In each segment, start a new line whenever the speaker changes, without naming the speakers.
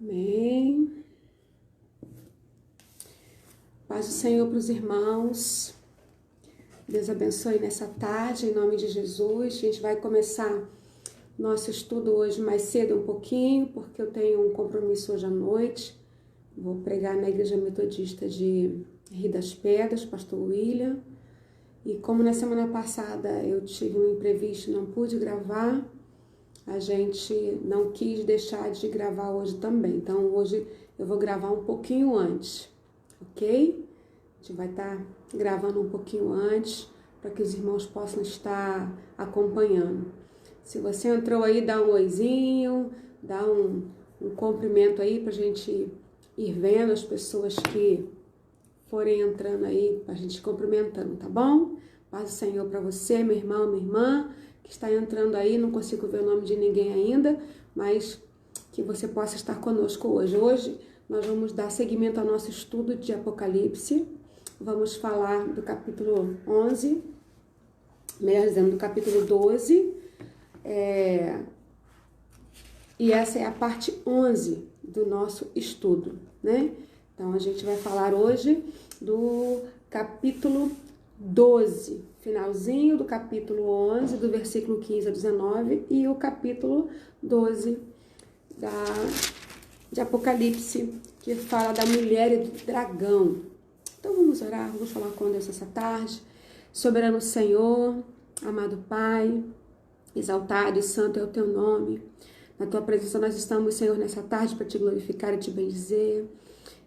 Amém. Paz do Senhor para os irmãos. Deus abençoe nessa tarde, em nome de Jesus. A gente vai começar nosso estudo hoje mais cedo um pouquinho, porque eu tenho um compromisso hoje à noite. Vou pregar na Igreja Metodista de Rio das Pedras, Pastor William. E como na semana passada eu tive um imprevisto e não pude gravar, a gente não quis deixar de gravar hoje também. Então hoje eu vou gravar um pouquinho antes, ok? A gente vai estar gravando um pouquinho antes para que os irmãos possam estar acompanhando. Se você entrou aí, dá um oizinho, dá um cumprimento aí para a gente ir vendo as pessoas que forem entrando aí, para a gente cumprimentando, tá bom? Paz do Senhor para você, meu irmão, minha irmã, que está entrando aí, não consigo ver o nome de ninguém ainda, mas que você possa estar conosco hoje. Hoje nós vamos dar seguimento ao nosso estudo de Apocalipse, vamos falar do capítulo 11, melhor dizendo, do capítulo 12, e essa é a parte 11 do nosso estudo, né? Então, a gente vai falar hoje do capítulo 12, finalzinho do capítulo 11, do versículo 15 a 19, e o capítulo 12 de Apocalipse, que fala da mulher e do dragão. Então, vamos orar, vamos falar com Deus essa tarde. Soberano Senhor, amado Pai, exaltado e santo é o teu nome. Na tua presença nós estamos, Senhor, nessa tarde para te glorificar e te bendizer.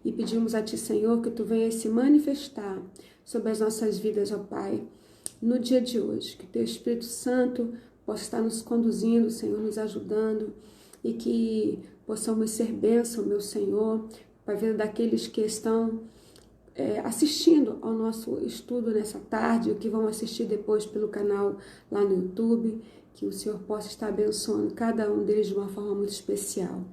E pedimos a ti, Senhor, que tu venhas se manifestar sobre as nossas vidas, ó Pai, no dia de hoje. Que teu Espírito Santo possa estar nos conduzindo, Senhor, nos ajudando. E que possamos ser bênção, meu Senhor, para a vida daqueles que estão assistindo ao nosso estudo nessa tarde, ou que vão assistir depois pelo canal lá no YouTube. Que o Senhor possa estar abençoando cada um deles de uma forma muito especial.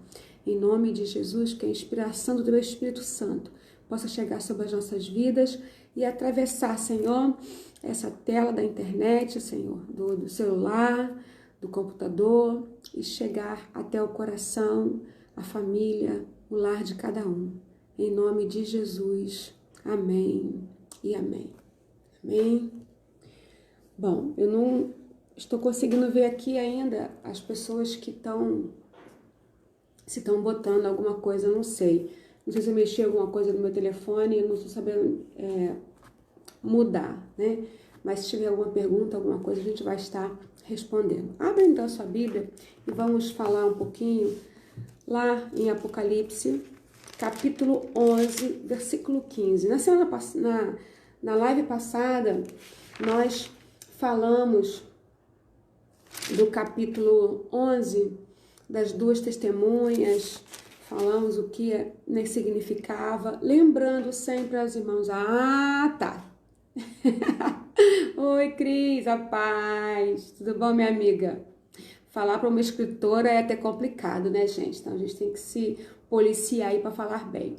Em nome de Jesus, que a inspiração do teu Espírito Santo possa chegar sobre as nossas vidas e atravessar, Senhor, essa tela da internet, Senhor, do celular, do computador, e chegar até o coração, a família, o lar de cada um. Em nome de Jesus. Amém e amém. Amém. Bom, eu não estou conseguindo ver aqui ainda as pessoas que se estão botando alguma coisa, não sei. Não sei se eu mexi alguma coisa no meu telefone, eu não estou sabendo mudar, né? Mas se tiver alguma pergunta, alguma coisa, a gente vai estar respondendo. Abre então a sua Bíblia e vamos falar um pouquinho lá em Apocalipse, capítulo 11, versículo 15. Na live passada, nós falamos do capítulo 11, das duas testemunhas, falamos o que significava, lembrando sempre aos irmãos, tá. Oi, Cris, a paz, tudo bom, minha amiga? Falar para uma escritora é até complicado, né, gente? Então, a gente tem que se policiar aí para falar bem.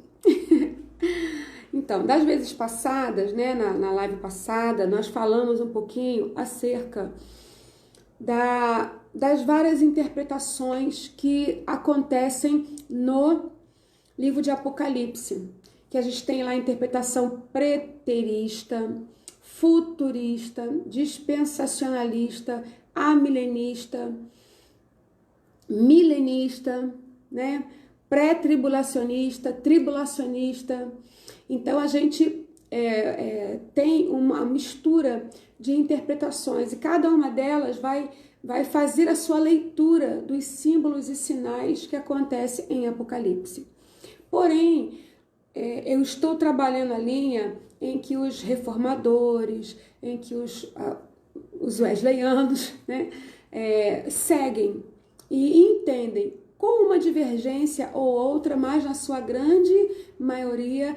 Então, das vezes passadas, né, na live passada, nós falamos um pouquinho acerca das várias interpretações que acontecem no livro de Apocalipse, que a gente tem lá a interpretação preterista, futurista, dispensacionalista, amilenista, milenista, né? Pré-tribulacionista, tribulacionista. Então a gente tem uma mistura de interpretações e cada uma delas vai fazer a sua leitura dos símbolos e sinais que acontecem em Apocalipse. Porém, eu estou trabalhando a linha em que os reformadores, em que os wesleyanos, né, seguem e entendem com uma divergência ou outra, mas na sua grande maioria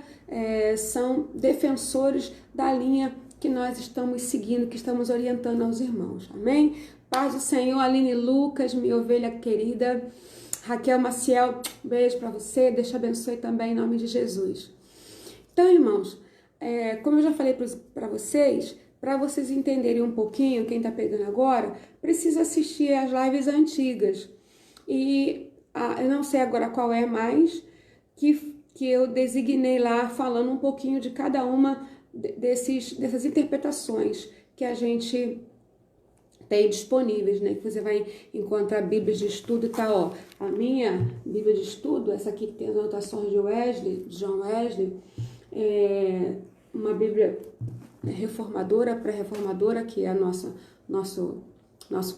são defensores da linha que nós estamos seguindo, que estamos orientando aos irmãos. Amém? Paz do Senhor, Aline Lucas, minha ovelha querida. Raquel Maciel, beijo para você. Deus te abençoe também em nome de Jesus. Então, irmãos, como eu já falei para vocês entenderem um pouquinho, quem está pegando agora, precisa assistir às lives antigas. E eu não sei agora qual é mais, que eu designei lá falando um pouquinho de cada uma dessas interpretações que a gente tem disponíveis, né? Que você vai encontrar Bíblias de estudo e tal, ó. A minha Bíblia de estudo, essa aqui que tem as anotações de John Wesley, é uma Bíblia reformadora, pré-reformadora, que é nosso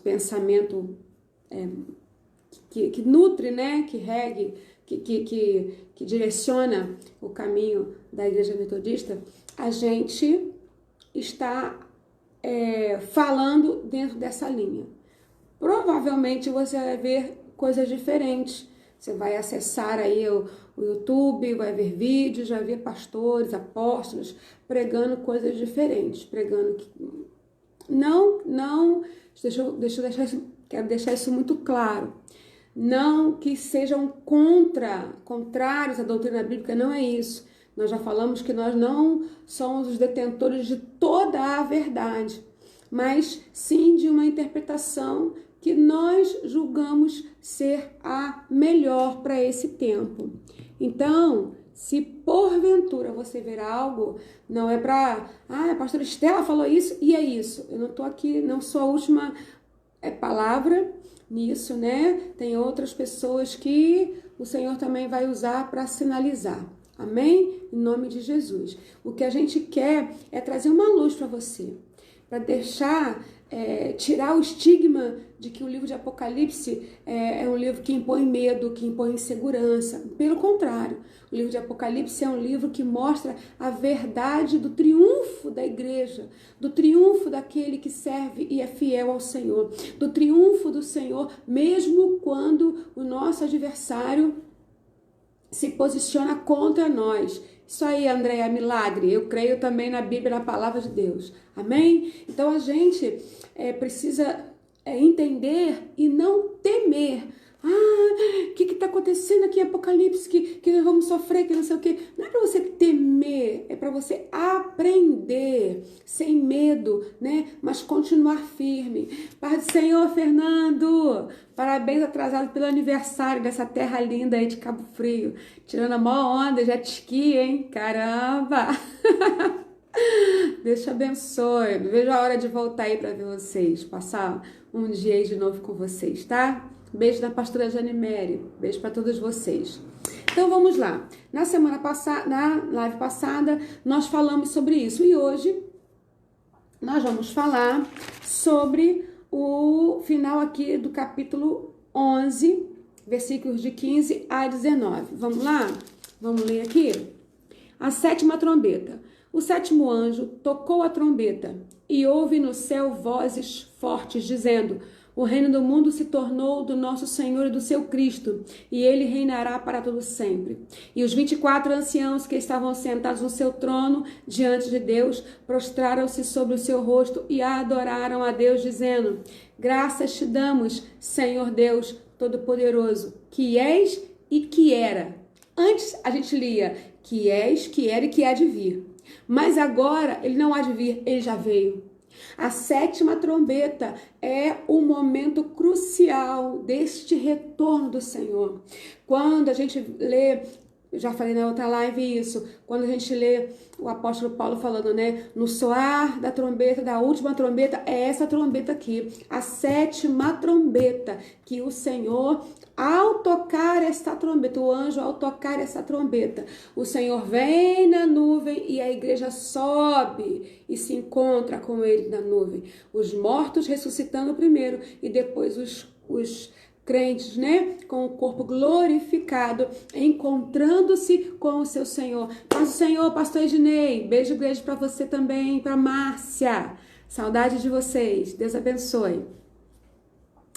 pensamento que nutre, né? Que regue, que direciona o caminho da Igreja Metodista. A gente está falando dentro dessa linha. Provavelmente você vai ver coisas diferentes. Você vai acessar aí o YouTube, vai ver vídeos, vai ver pastores, apóstolos pregando coisas diferentes, pregando que quero deixar isso muito claro. Não que sejam contrários à doutrina bíblica, não é isso. Nós já falamos que nós não somos os detentores de toda a verdade, mas sim de uma interpretação que nós julgamos ser a melhor para esse tempo. Então, se porventura você ver algo, não é para... a pastora Estela falou isso e é isso. Eu não estou aqui, não sou a última palavra nisso, né? Tem outras pessoas que o Senhor também vai usar para sinalizar. Amém? Em nome de Jesus. O que a gente quer é trazer uma luz para você, para deixar, tirar o estigma de que o livro de Apocalipse é um livro que impõe medo, que impõe insegurança. Pelo contrário, o livro de Apocalipse é um livro que mostra a verdade do triunfo da igreja, do triunfo daquele que serve e é fiel ao Senhor, do triunfo do Senhor, mesmo quando o nosso adversário se posiciona contra nós. Isso aí, André, é milagre. Eu creio também na Bíblia, na palavra de Deus. Amém? Então a gente precisa entender e não temer. O que está acontecendo aqui em Apocalipse? Que nós vamos sofrer, que não sei o quê. Não é para você temer, é para você aprender sem medo, né? Mas continuar firme. Paz do Senhor, Fernando! Parabéns atrasado pelo aniversário dessa terra linda aí de Cabo Frio. Tirando a maior onda, jet ski, hein? Caramba! Deus te abençoe. Vejo a hora de voltar aí para ver vocês. Passar um dia aí de novo com vocês, tá? Beijo da pastora Jane Mary. Beijo para todos vocês. Então vamos lá. Na semana passada, na live passada, nós falamos sobre isso. E hoje nós vamos falar sobre o final aqui do capítulo 11, versículos de 15 a 19. Vamos lá? Vamos ler aqui? A sétima trombeta. O sétimo anjo tocou a trombeta e houve no céu vozes fortes dizendo: o reino do mundo se tornou do nosso Senhor e do seu Cristo, e ele reinará para todo sempre. E os 24 anciãos que estavam sentados no seu trono diante de Deus prostraram-se sobre o seu rosto e adoraram a Deus, dizendo: graças te damos, Senhor Deus Todo-Poderoso, que és e que era. Antes a gente lia que és, que era e que há de vir. Mas agora ele não há de vir, ele já veio. A sétima trombeta é o momento crucial deste retorno do Senhor. Quando a gente lê, já falei na outra live isso, quando a gente lê o apóstolo Paulo falando, né, no soar da trombeta, da última trombeta, é essa trombeta aqui, a sétima trombeta, que o Senhor, ao tocar esta trombeta, o anjo ao tocar essa trombeta, o Senhor vem na nuvem e a igreja sobe e se encontra com ele na nuvem. Os mortos ressuscitando primeiro e depois os crentes, né, com o corpo glorificado, encontrando-se com o seu Senhor. Paz do Senhor, pastor Ednei, beijo grande para você também, para Márcia, saudade de vocês, Deus abençoe.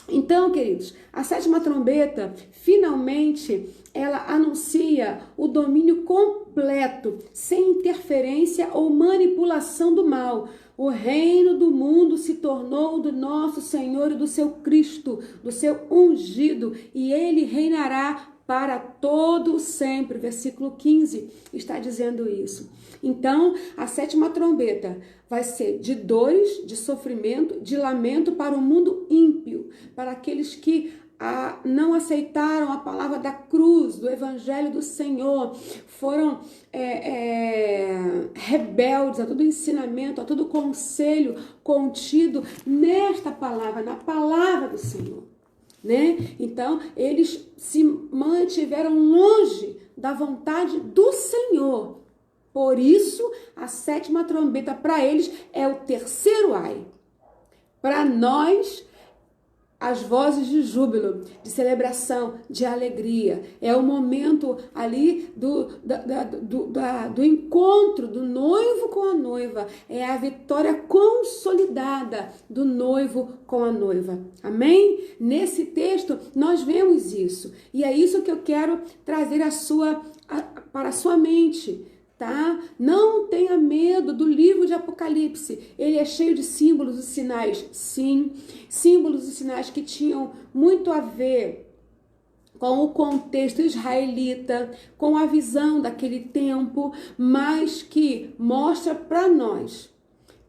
Então, queridos, a sétima trombeta, finalmente, ela anuncia o domínio completo, sem interferência ou manipulação do mal. O reino do mundo se tornou do nosso Senhor e do seu Cristo, do seu ungido, e ele reinará para todo sempre. Versículo 15 está dizendo isso. Então, a sétima trombeta vai ser de dores, de sofrimento, de lamento para o mundo ímpio, para aqueles que não aceitaram a palavra da cruz, do evangelho do Senhor, foram rebeldes a todo ensinamento, a todo conselho contido nesta palavra, na palavra do Senhor, né? Então, eles se mantiveram longe da vontade do Senhor. Por isso, a 7ª trombeta para eles é o terceiro ai. Para nós, as vozes de júbilo, de celebração, de alegria. É o momento ali do encontro do noivo com a noiva. É a vitória consolidada do noivo com a noiva. Amém? Nesse texto, nós vemos isso. E é isso que eu quero trazer para a sua mente. Tá? Não tenha medo do livro de Apocalipse. Ele é cheio de símbolos e sinais, sim. Símbolos e sinais que tinham muito a ver com o contexto israelita, com a visão daquele tempo, mas que mostra para nós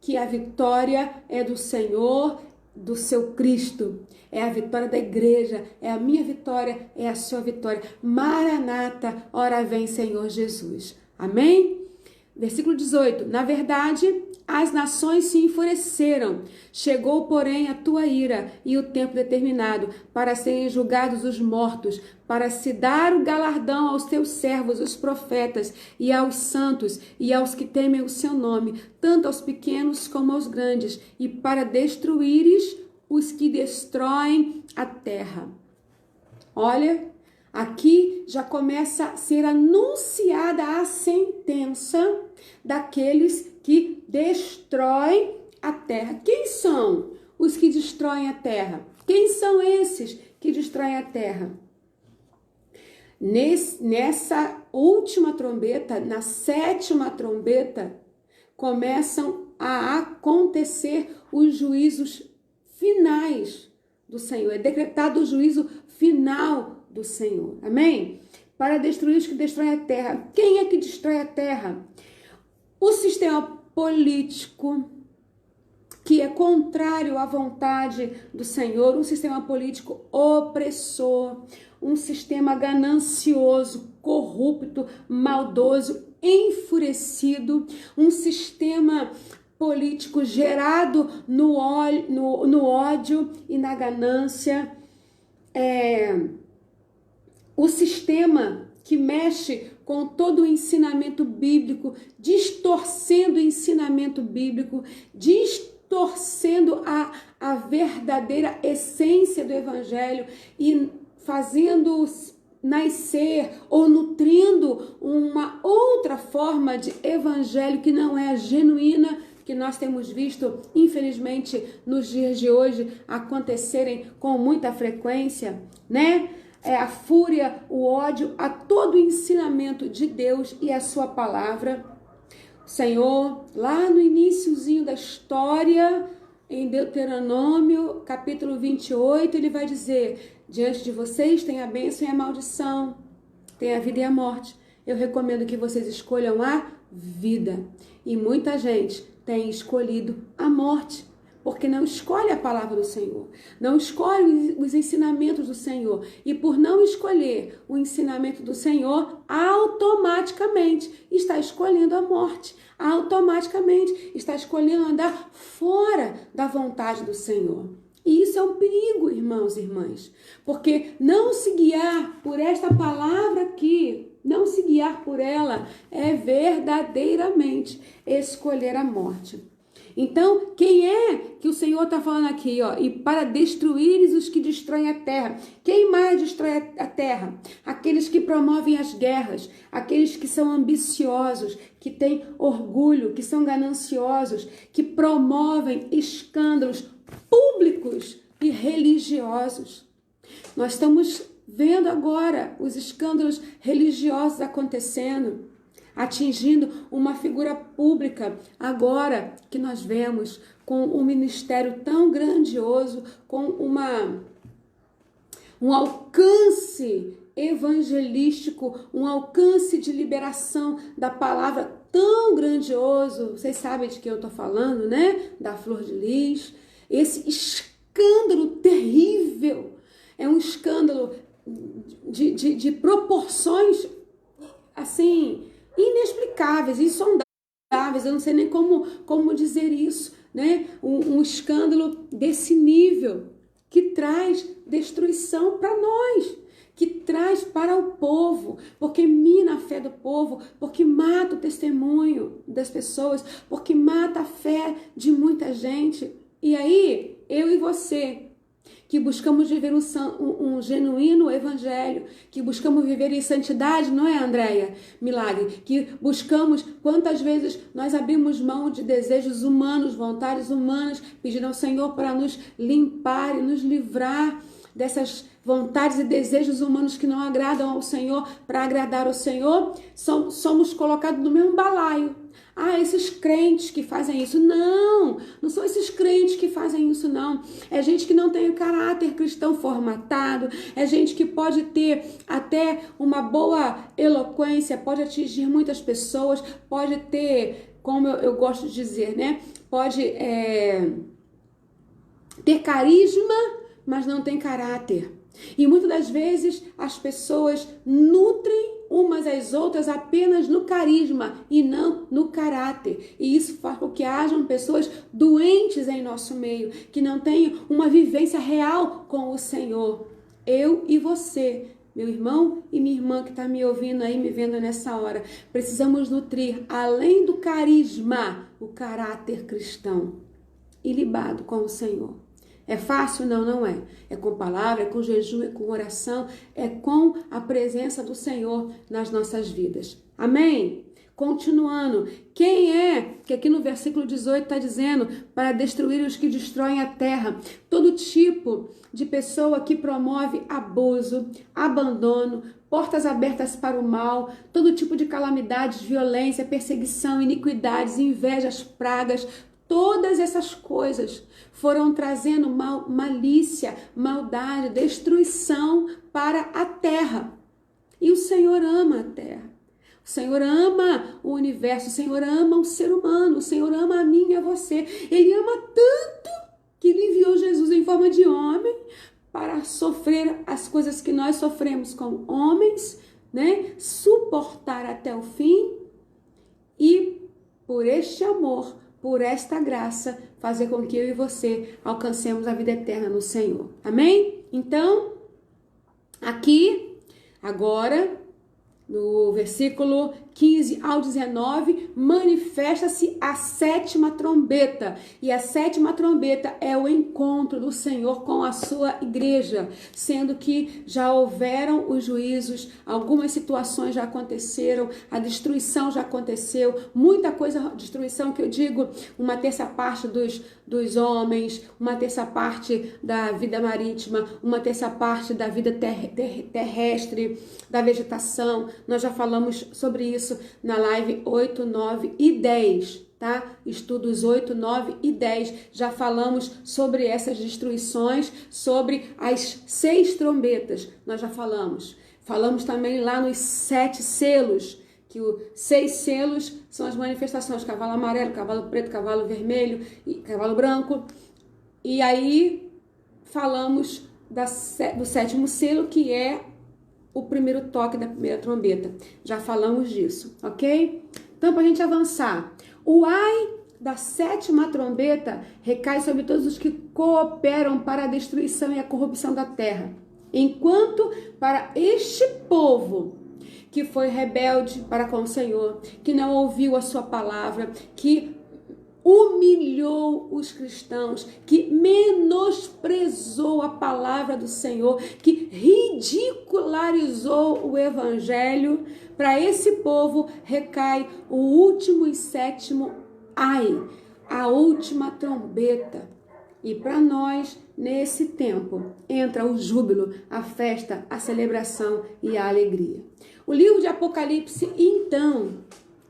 que a vitória é do Senhor, do seu Cristo. É a vitória da igreja, é a minha vitória, é a sua vitória. Maranata, ora vem Senhor Jesus. Amém? Versículo 18. Na verdade, as nações se enfureceram. Chegou, porém, a tua ira e o tempo determinado para serem julgados os mortos, para se dar o galardão aos teus servos, os profetas, e aos santos, e aos que temem o seu nome, tanto aos pequenos como aos grandes, e para destruíres os que destroem a terra. Olha, aqui já começa a ser anunciada a sentença daqueles que destroem a terra. Quem são os que destroem a terra? Quem são esses que destroem a terra? Nessa última trombeta, na 7ª trombeta, começam a acontecer os juízos finais do Senhor. É decretado o juízo final do Senhor. Amém? Para destruir os que destroem a terra. Quem é que destrói a terra? O sistema político que é contrário à vontade do Senhor, um sistema político opressor, um sistema ganancioso, corrupto, maldoso, enfurecido, um sistema político gerado no ódio e na ganância, o sistema que mexe com todo o ensinamento bíblico, distorcendo o ensinamento bíblico, distorcendo a verdadeira essência do evangelho e fazendo nascer ou nutrindo uma outra forma de evangelho que não é a genuína, que nós temos visto, infelizmente, nos dias de hoje acontecerem com muita frequência, né? É a fúria, o ódio a todo o ensinamento de Deus e a sua palavra. O Senhor, lá no iniciozinho da história, em Deuteronômio, capítulo 28, ele vai dizer: diante de vocês tem a bênção e a maldição, tem a vida e a morte. Eu recomendo que vocês escolham a vida. E muita gente tem escolhido a morte, porque não escolhe a palavra do Senhor, não escolhe os ensinamentos do Senhor. E por não escolher o ensinamento do Senhor, automaticamente está escolhendo a morte, automaticamente está escolhendo andar fora da vontade do Senhor. E isso é um perigo, irmãos e irmãs, porque não se guiar por esta palavra aqui, não se guiar por ela, é verdadeiramente escolher a morte. Então, quem é que o Senhor está falando aqui? Ó? E para destruíres os que destroem a terra. Quem mais destrói a terra? Aqueles que promovem as guerras, aqueles que são ambiciosos, que têm orgulho, que são gananciosos, que promovem escândalos públicos e religiosos. Nós estamos vendo agora os escândalos religiosos acontecendo, atingindo uma figura pública, agora que nós vemos com um ministério tão grandioso, com um alcance evangelístico, um alcance de liberação da palavra tão grandioso. Vocês sabem de que eu estou falando, né? Da Flor de Lis. Esse escândalo terrível, é um escândalo de proporções, assim, inexplicáveis, insondáveis, eu não sei nem como dizer isso, né? Um escândalo desse nível, que traz destruição para nós, que traz para o povo, porque mina a fé do povo, porque mata o testemunho das pessoas, porque mata a fé de muita gente. E aí, eu e você, que buscamos viver um genuíno evangelho, que buscamos viver em santidade, não é, Andréia? Milagre, que buscamos, quantas vezes nós abrimos mão de desejos humanos, vontades humanas, pedindo ao Senhor para nos limpar e nos livrar dessas vontades e desejos humanos que não agradam ao Senhor, para agradar ao Senhor, somos colocados no mesmo balaio. Ah, esses crentes que fazem isso. Não são esses crentes que fazem isso, não. É gente que não tem o caráter cristão formatado, é gente que pode ter até uma boa eloquência, pode atingir muitas pessoas, pode ter, como eu gosto de dizer, né? Pode ter carisma, mas não tem caráter. E muitas das vezes as pessoas nutrem umas às outras apenas no carisma e não no caráter. E isso faz com que hajam pessoas doentes em nosso meio, que não tenham uma vivência real com o Senhor. Eu e você, meu irmão e minha irmã que está me ouvindo aí, me vendo nessa hora, precisamos nutrir, além do carisma, o caráter cristão, ilibado com o Senhor. É fácil? Não, não é. É com palavra, é com jejum, é com oração, é com a presença do Senhor nas nossas vidas. Amém? Continuando, quem é, que aqui no versículo 18 está dizendo, para destruir os que destroem a terra? Todo tipo de pessoa que promove abuso, abandono, portas abertas para o mal, todo tipo de calamidades, violência, perseguição, iniquidades, invejas, pragas, todas essas coisas foram trazendo malícia, maldade, destruição para a terra. E o Senhor ama a terra. O Senhor ama o universo, o Senhor ama o ser humano, o Senhor ama a mim e a você. Ele ama tanto que Ele enviou Jesus em forma de homem para sofrer as coisas que nós sofremos como homens, né? Suportar até o fim e, por este amor, por esta graça, fazer com que eu e você alcancemos a vida eterna no Senhor. Amém? Então, aqui, agora, no versículo 15 ao 19, manifesta-se a sétima trombeta. E a sétima trombeta é o encontro do Senhor com a sua igreja, sendo que já houveram os juízos, algumas situações já aconteceram, a destruição já aconteceu, muita coisa, destruição que eu digo, uma terça parte dos homens, uma terça parte da vida marítima, uma terça parte da vida terrestre, da vegetação. Nós já falamos sobre isso na live 8, 9 e 10, tá? Estudos 8, 9 e 10. Já falamos sobre essas destruições, sobre as 6 trombetas. Nós já falamos. Falamos também lá nos 7 selos, que os 6 selos são as manifestações: cavalo amarelo, cavalo preto, cavalo vermelho e cavalo branco. E aí falamos do 7º selo, que é o primeiro toque da primeira trombeta. Já falamos disso, ok? Então, para a gente avançar, o ai da 7ª trombeta recai sobre todos os que cooperam para a destruição e a corrupção da terra, enquanto para este povo que foi rebelde para com o Senhor, que não ouviu a sua palavra, que humilhou os cristãos, que menosprezou a palavra do Senhor, que ridicularizou o evangelho, para esse povo recai o último e 7º ai, a última trombeta. E para nós, nesse tempo, entra o júbilo, a festa, a celebração e a alegria. O livro de Apocalipse, então,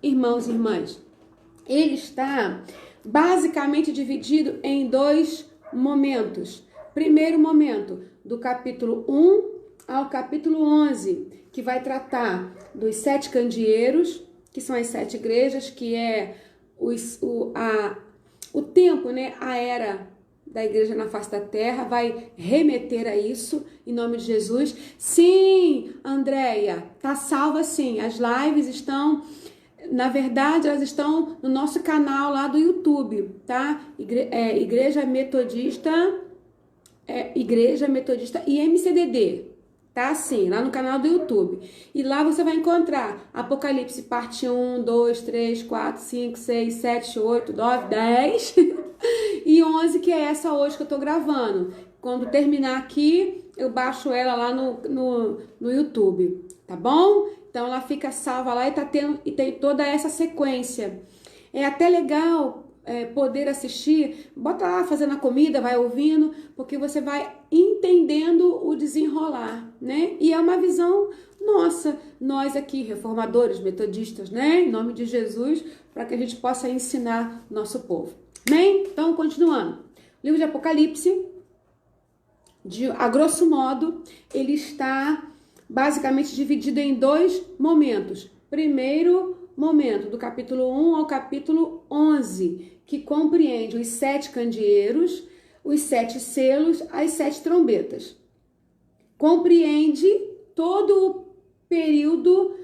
irmãos e irmãs, ele está basicamente dividido em 2 momentos. Primeiro momento, do capítulo 1 ao capítulo 11, que vai tratar dos 7 candeeiros, que são as 7 igrejas, que é o tempo, né, a era da igreja na face da terra vai remeter a isso, em nome de Jesus. Sim, Andréia, tá salva sim. As lives estão, na verdade, elas estão no nosso canal lá do YouTube, tá? Igreja Metodista e MCDD, tá? Sim, lá no canal do YouTube. E lá você vai encontrar Apocalipse parte 1, 2, 3, 4, 5, 6, 7, 8, 9, 10 e 11, que é essa hoje que eu tô gravando. Quando terminar aqui, eu baixo ela lá no YouTube, tá bom? Então ela fica salva lá e tem toda essa sequência. É até legal poder assistir, bota lá fazendo a comida, vai ouvindo, porque você vai entendendo o desenrolar, né? E é uma visão nossa, nós aqui, reformadores, metodistas, né? Em nome de Jesus, para que a gente possa ensinar nosso povo. Amém? Então, continuando. O livro de Apocalipse, a grosso modo, ele está basicamente dividido em dois momentos. Primeiro momento, do capítulo 1 ao capítulo 11, que compreende os 7 candeeiros, os 7 selos, as 7 trombetas. Compreende todo o período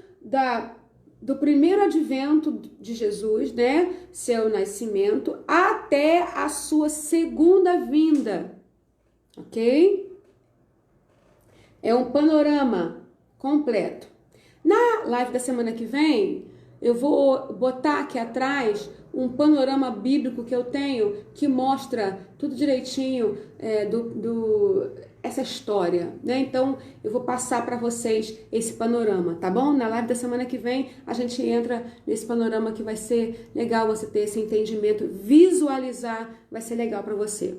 do primeiro advento de Jesus, né? Seu nascimento, até a sua segunda vinda. Ok? É um panorama completo. Na live da semana que vem, eu vou botar aqui atrás um panorama bíblico que eu tenho que mostra tudo direitinho essa história, né? Então, eu vou passar para vocês esse panorama, tá bom? Na live da semana que vem, a gente entra nesse panorama que vai ser legal você ter esse entendimento, visualizar, vai ser legal para você.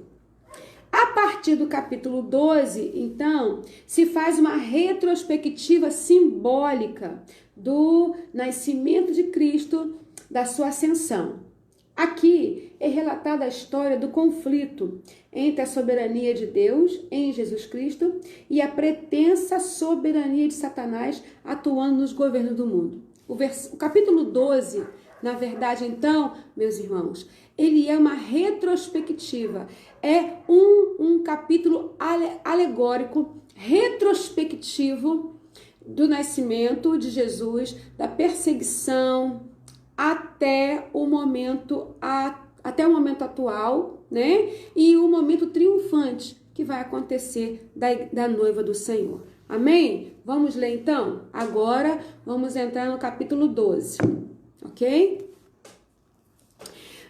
A partir do capítulo 12, então, se faz uma retrospectiva simbólica do nascimento de Cristo, da sua ascensão. Aqui é relatada a história do conflito entre a soberania de Deus em Jesus Cristo e a pretensa soberania de Satanás atuando nos governos do mundo. O capítulo 12, na verdade, então, meus irmãos, ele é uma retrospectiva, é um capítulo alegórico, retrospectivo do nascimento de Jesus, da perseguição até o momento atual, né? E o momento triunfante que vai acontecer da noiva do Senhor. Amém? Vamos ler então? Agora vamos entrar no capítulo 12, ok?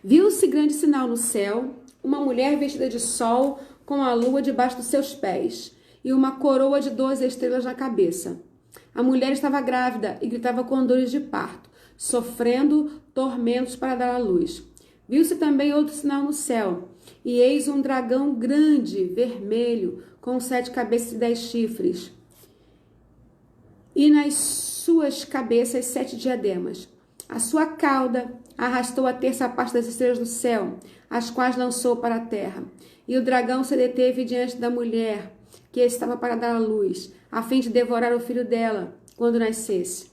Viu-se grande sinal no céu, uma mulher vestida de sol com a lua debaixo dos seus pés e uma coroa de 12 estrelas na cabeça. A mulher estava grávida e gritava com dores de parto, sofrendo tormentos para dar à luz. Viu-se também outro sinal no céu, e eis um dragão grande, vermelho, com 7 cabeças e 10 chifres, e nas suas cabeças 7 diademas. A sua cauda arrastou a terça parte das estrelas do céu, as quais lançou para a terra. E o dragão se deteve diante da mulher, que estava para dar à luz, a fim de devorar o filho dela, quando nascesse.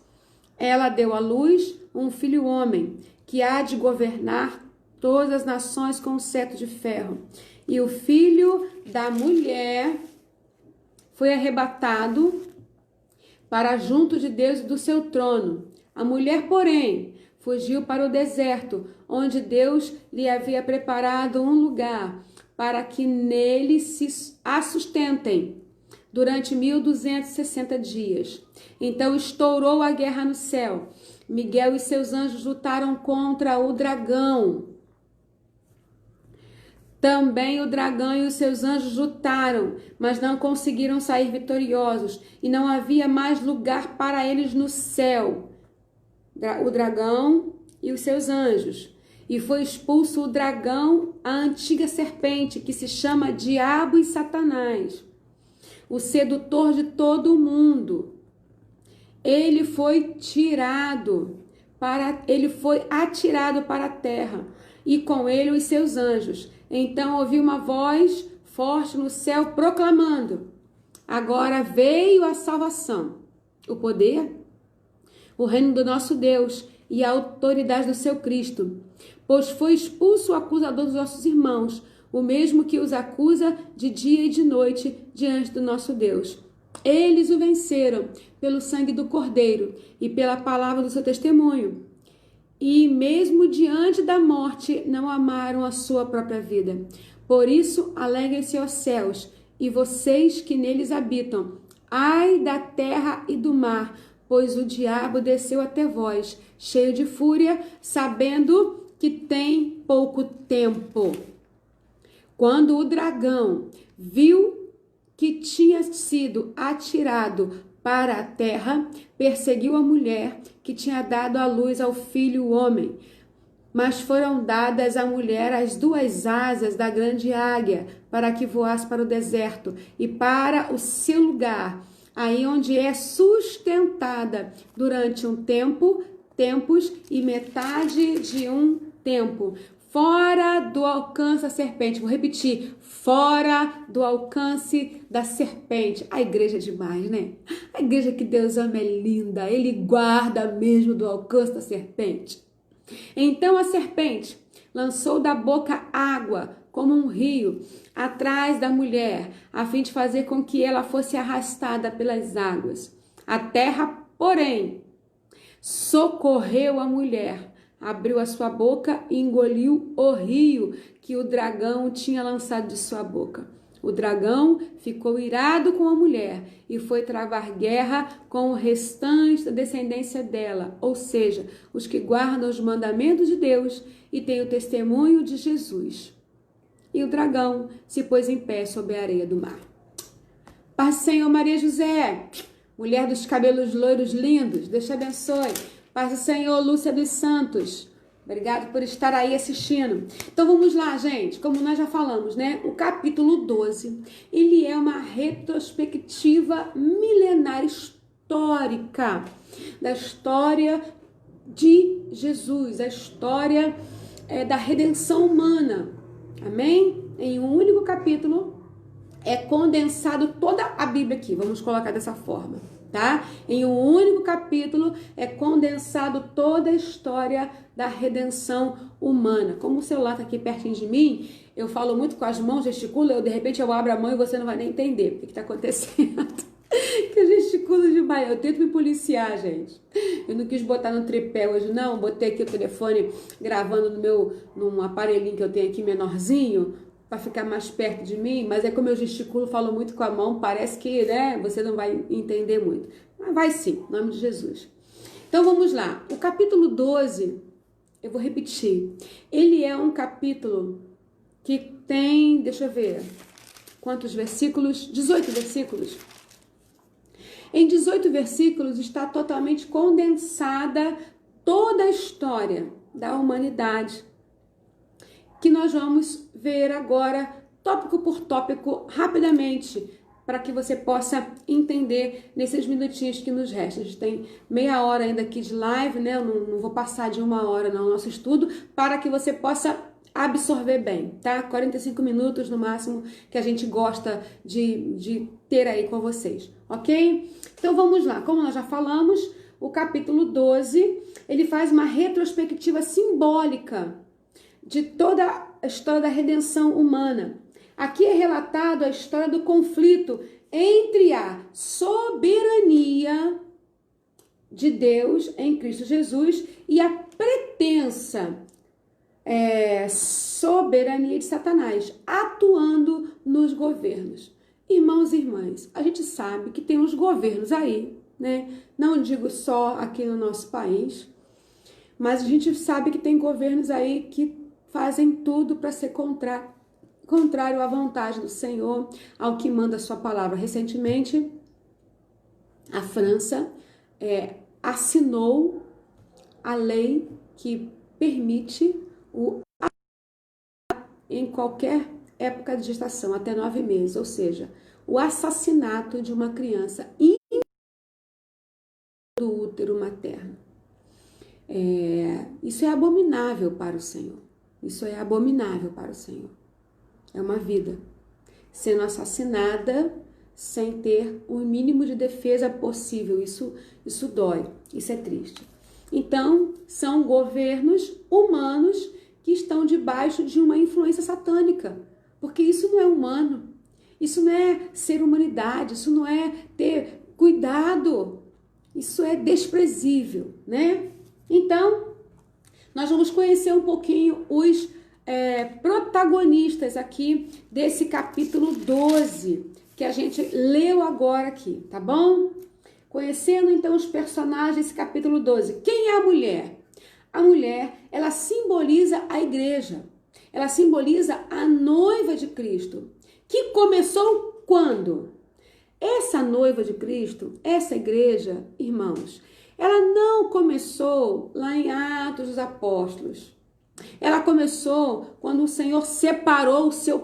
Ela deu à luz um filho homem, que há de governar todas as nações com um cetro de ferro. E o filho da mulher foi arrebatado para junto de Deus e do seu trono. A mulher, porém, fugiu para o deserto, onde Deus lhe havia preparado um lugar para que nele a sustentem durante 1260 dias. Então estourou a guerra no céu. Miguel e seus anjos lutaram contra o dragão. Também o dragão e os seus anjos lutaram, mas não conseguiram sair vitoriosos, e não havia mais lugar para eles no céu. O dragão e os seus anjos. E foi expulso o dragão, a antiga serpente, que se chama Diabo e Satanás, o sedutor de todo o mundo. Ele foi atirado para a terra, e com ele os seus anjos. Então ouvi uma voz forte no céu proclamando: agora veio a salvação, o poder, o reino do nosso Deus e a autoridade do seu Cristo, pois foi expulso o acusador dos nossos irmãos, o mesmo que os acusa de dia e de noite diante do nosso Deus. Eles o venceram pelo sangue do Cordeiro e pela palavra do seu testemunho. E mesmo diante da morte, não amaram a sua própria vida. Por isso, alegrem-se os céus, e vocês que neles habitam. Ai da terra e do mar, pois o diabo desceu até vós, cheio de fúria, sabendo que tem pouco tempo. Quando o dragão viu que tinha sido atirado para a terra, perseguiu a mulher que tinha dado à luz ao filho homem. Mas foram dadas à mulher as duas asas da grande águia, para que voasse para o deserto e para o seu lugar, aí onde é sustentada durante um tempo, tempos e metade de um tempo, fora do alcance da serpente. Vou repetir, fora do alcance da serpente. A igreja é demais, né? A igreja que Deus ama é linda, ele guarda mesmo do alcance da serpente. Então a serpente lançou da boca água como um rio atrás da mulher, a fim de fazer com que ela fosse arrastada pelas águas. A terra, porém, socorreu a mulher, abriu a sua boca e engoliu o rio que o dragão tinha lançado de sua boca. O dragão ficou irado com a mulher e foi travar guerra com o restante da descendência dela, ou seja, os que guardam os mandamentos de Deus e têm o testemunho de Jesus. E o dragão se pôs em pé sobre a areia do mar. Paz do Senhor, Maria José, mulher dos cabelos loiros lindos, Deus te abençoe. Paz do Senhor, Lúcia dos Santos. Obrigado por estar aí assistindo. Então vamos lá, gente. Como nós já falamos, né? O capítulo 12, ele é uma retrospectiva milenar histórica da história de Jesus, a história da redenção humana. Amém? Em um único capítulo é condensado toda a Bíblia aqui. Vamos colocar dessa forma, tá? Em um único capítulo é condensado toda a história da redenção humana. Como o celular está aqui pertinho de mim, eu falo muito com as mãos, gesticulo, de repente eu abro a mão e você não vai nem entender o que está acontecendo. Que eu gesticulo demais, eu tento me policiar, gente. Eu não quis botar no tripé hoje, não. Botei aqui o telefone gravando num aparelhinho que eu tenho aqui menorzinho, para ficar mais perto de mim, mas é como eu gesticulo, falo muito com a mão, parece que, né, você não vai entender muito. Mas vai sim, em nome de Jesus. Então vamos lá. O capítulo 12, eu vou repetir. Ele é um capítulo que tem, deixa eu ver, quantos versículos? 18 versículos. Em 18 versículos está totalmente condensada toda a história da humanidade, que nós vamos ver agora, tópico por tópico, rapidamente, para que você possa entender nesses minutinhos que nos restam. A gente tem meia hora ainda aqui de live, né? Eu não vou passar de uma hora no nosso estudo, para que você possa absorver bem, tá? 45 minutos no máximo que a gente gosta de ter aí com vocês, ok? Então vamos lá, como nós já falamos, o capítulo 12, ele faz uma retrospectiva simbólica de toda a história da redenção humana. Aqui é relatado a história do conflito entre a soberania de Deus em Cristo Jesus e a pretensa soberania de Satanás, atuando nos governos. Irmãos e irmãs, a gente sabe que tem uns governos aí, né? Não digo só aqui no nosso país, mas a gente sabe que tem governos aí que fazem tudo para ser contrário à vontade do Senhor, ao que manda a sua palavra. Recentemente, a França assinou a lei que permite em qualquer época de gestação, até 9 meses, ou seja, o assassinato de uma criança do útero materno. Isso é abominável para o Senhor. Isso é abominável para o Senhor. É uma vida sendo assassinada sem ter o mínimo de defesa possível. Isso dói, isso é triste. Então, são governos humanos que estão debaixo de uma influência satânica. porque isso não é humano, isso não é ser humanidade, isso não é ter cuidado, isso é desprezível, né? Então, nós vamos conhecer um pouquinho os protagonistas aqui desse capítulo 12, que a gente leu agora aqui, tá bom? Conhecendo então os personagens desse capítulo 12. Quem é a mulher? A mulher, ela simboliza a igreja, ela simboliza a noiva de Cristo, que começou quando? Essa noiva de Cristo, essa igreja, irmãos, ela não começou lá em Atos dos Apóstolos. Ela começou quando o Senhor separou o seu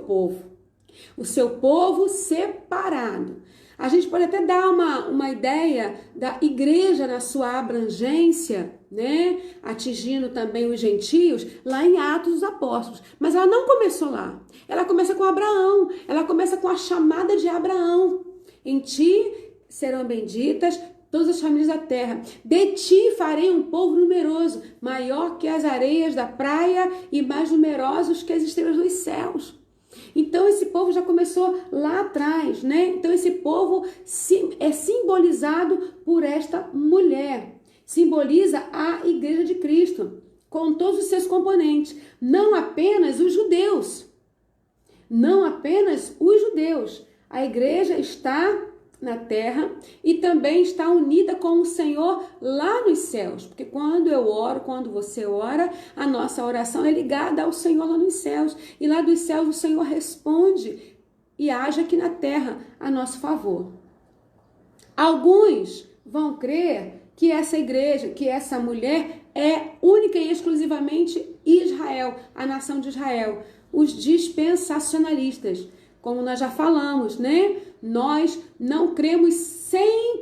povo separado. A gente pode até dar uma ideia da igreja na sua abrangência, né? Atingindo também os gentios, lá em Atos dos Apóstolos. Mas ela não começou lá. Ela começa com Abraão, ela começa com a chamada de Abraão. Em ti serão benditas todas as famílias da terra. De ti farei um povo numeroso, maior que as areias da praia e mais numerosos que as estrelas dos céus. Então esse povo já começou lá atrás, né? Então esse povo é simbolizado por esta mulher. Simboliza a igreja de Cristo, com todos os seus componentes. Não apenas os judeus. Não apenas os judeus. A igreja está na terra e também está unida com o Senhor lá nos céus, porque quando eu oro, quando você ora, a nossa oração é ligada ao Senhor lá nos céus, e lá dos céus o Senhor responde e age aqui na terra a nosso favor. Alguns vão crer que essa igreja, que essa mulher é única e exclusivamente Israel, a nação de Israel, os dispensacionalistas. Como nós já falamos, né? Nós não cremos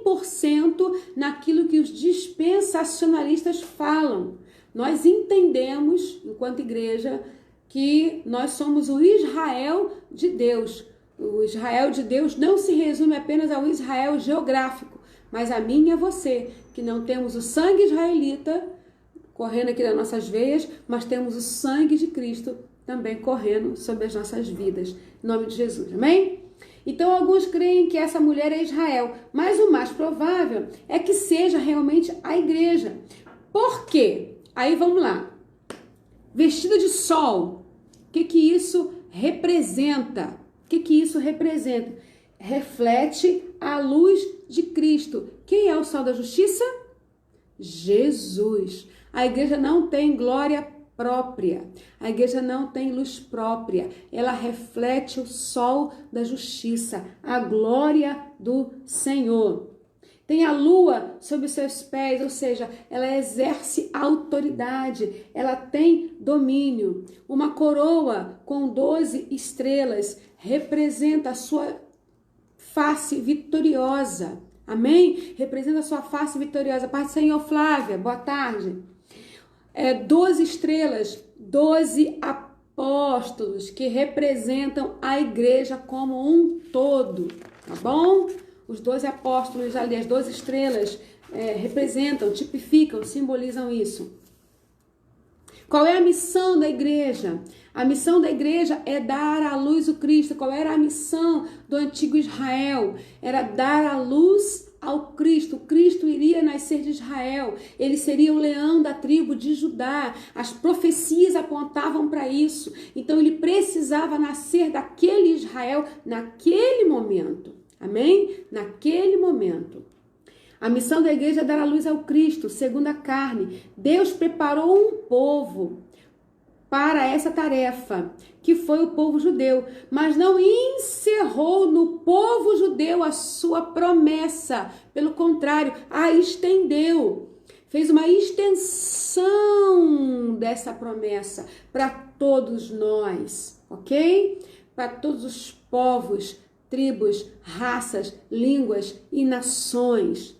100% naquilo que os dispensacionalistas falam. Nós entendemos, enquanto igreja, que nós somos o Israel de Deus. O Israel de Deus não se resume apenas ao Israel geográfico, mas a mim e a você, que não temos o sangue israelita correndo aqui nas nossas veias, mas temos o sangue de Cristo também correndo sobre as nossas vidas. Em nome de Jesus, amém? Então, alguns creem que essa mulher é Israel, mas o mais provável é que seja realmente a igreja. Por quê? Aí vamos lá. Vestida de sol, o que isso representa? O que isso representa? Reflete a luz de Cristo. Quem é o sol da justiça? Jesus. A igreja não tem glória própria. A igreja não tem luz própria. Ela reflete o sol da justiça, a glória do Senhor. Tem a lua sob os seus pés, ou seja, ela exerce autoridade, ela tem domínio. Uma coroa com 12 estrelas representa a sua face vitoriosa. Amém? Representa a sua face vitoriosa. Pai do Senhor, Flávia, boa tarde. 12 estrelas, 12 apóstolos que representam a igreja como um todo, tá bom? Os 12 apóstolos ali, as 12 estrelas representam, tipificam, simbolizam isso. Qual é a missão da igreja? A missão da igreja é dar à luz o Cristo. Qual era a missão do antigo Israel? Era dar à luz ao Cristo. O Cristo iria nascer de Israel. Ele seria o leão da tribo de Judá. As profecias apontavam para isso. Então ele precisava nascer daquele Israel naquele momento. Amém? Naquele momento. A missão da igreja é dar a luz ao Cristo, segundo a carne. Deus preparou um povo para essa tarefa, que foi o povo judeu, mas não encerrou no povo judeu a sua promessa. Pelo contrário, a estendeu. Fez uma extensão dessa promessa para todos nós, ok? Para todos os povos, tribos, raças, línguas e nações.